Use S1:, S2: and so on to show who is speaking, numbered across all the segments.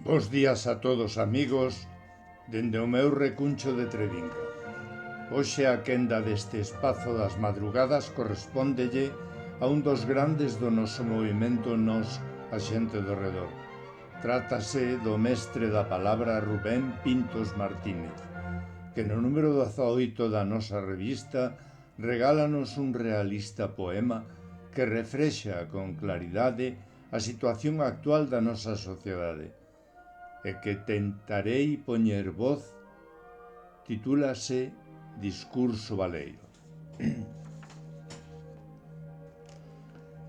S1: Bos días a todos, amigos, dende o meu recuncho de Trevinga. Hoxe a quenda deste espazo das madrugadas correspóndelle a un dos grandes do noso movimento Nós, a xente do redor. Trátase do mestre da palabra Rubén Pintos Martínez, que no número 18 da nosa revista regálanos un realista poema que refrexa con claridade a situación actual da nosa sociedade e que tentarei poñer voz. Titúlase Discurso Baleiro.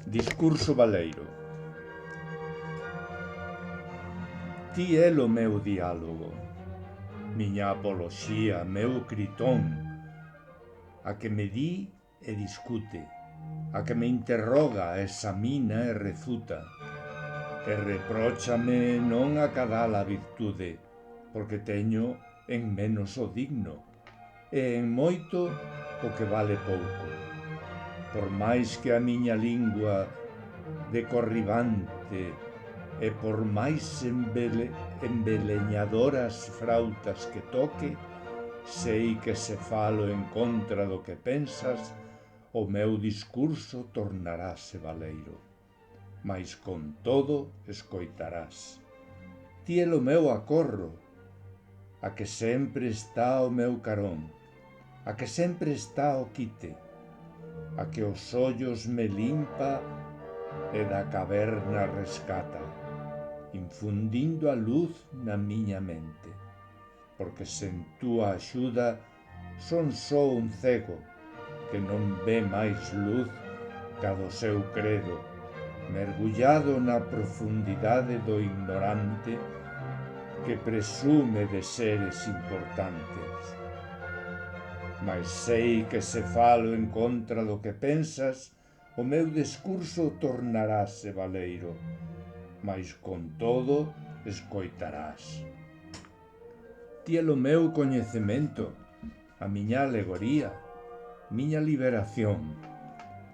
S1: Discurso Baleiro. Ti é o meu diálogo, miña apoloxía, meu critón, a que me di e discute, a que me interroga, examina e refuta, e repróchame non acadar a virtude, porque teño en menos o digno, e en moito o que vale pouco. Por máis que a miña lingua de corribante e por máis embeleñadoras frautas que toque, sei que se falo en contra do que pensas, o meu discurso tornarase baleiro. Mais con todo escoitarás. Ti é o meu acorro, a que sempre está o meu carón, a que sempre está o quite, a que os ollos me limpa e da caverna rescata, infundindo a luz na miña mente, porque sen túa axuda son só un cego que non ve máis luz ca do seu credo, mergullado na profundidade do ignorante que presume de seres importantes. Mas sei que se falo en contra do que pensas, o meu discurso tornarase baleiro, mas con todo escoitarás. Ti é o meu coñecemento, a miña alegoría, miña liberación,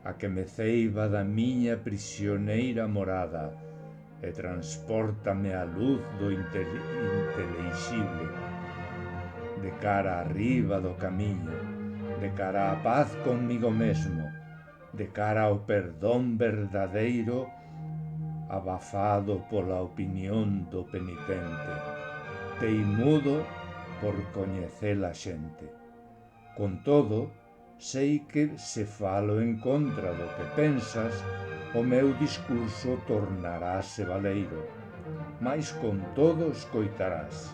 S1: a que me ceiba da miña prisioneira morada e transpórtame á luz do intelixible, de cara arriba do camiño, de cara á paz conmigo mesmo, de cara ao perdón verdadeiro abafado pola opinión do penitente, teimudo por coñecer a xente. Con todo, sei que se falo en contra do que pensas, o meu discurso tornarase baleiro, mas con todo escoitarás.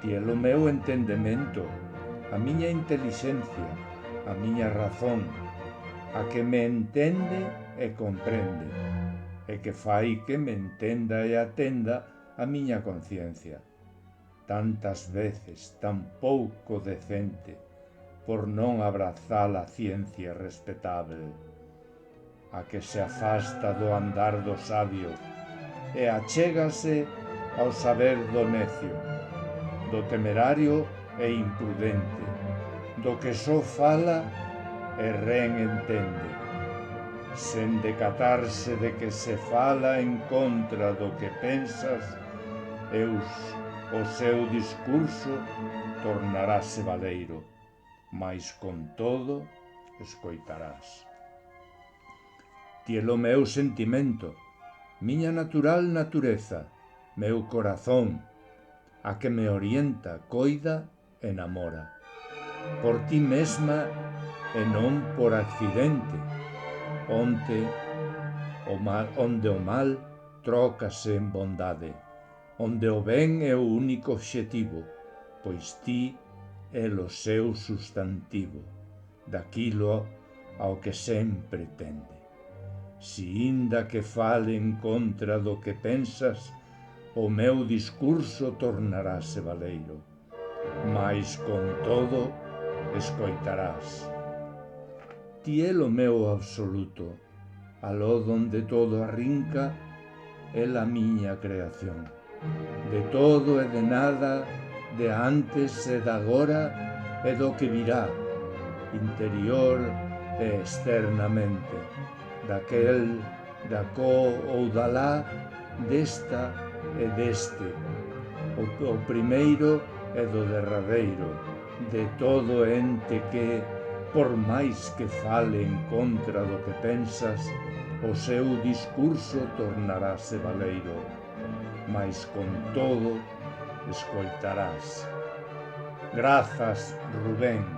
S1: Ti é o meu entendemento, a miña intelixencia, a miña razón, a que me entende e comprende, e que fai que me entenda e atenda a miña conciencia. Tantas veces tan pouco decente por non abrazar a ciencia respetable, a que se afasta do andar do sabio e achégase ao saber do necio, do temerario e imprudente, do que só fala e ren entende, sen decatarse de que se fala en contra do que pensas, e o seu discurso tornarase baleiro, mas con todo escoitarás. Ti é o meu sentimento, miña natural natureza, meu corazón, a que me orienta, coida e namora, por ti mesma e non por accidente, onde o mal trócase en bondade, onde o ben é o único obxectivo, pois ti é o seu sustantivo, daquilo ao que sempre tende. Si inda que fale en contra do que pensas, o meu discurso tornarase baleiro, mas con todo escoitarás. Ti é o meu absoluto, aló donde todo arrinca é a miña creación, de todo e de nada, de antes e de agora e do que virá, interior e externamente, daquel, dacó ou dalá, desta e deste, o primeiro e do derradeiro, de todo ente que, por máis que fale en contra do que pensas, o seu discurso tornarase baleiro, mas con todo escoitarás. Grazas, Rubén.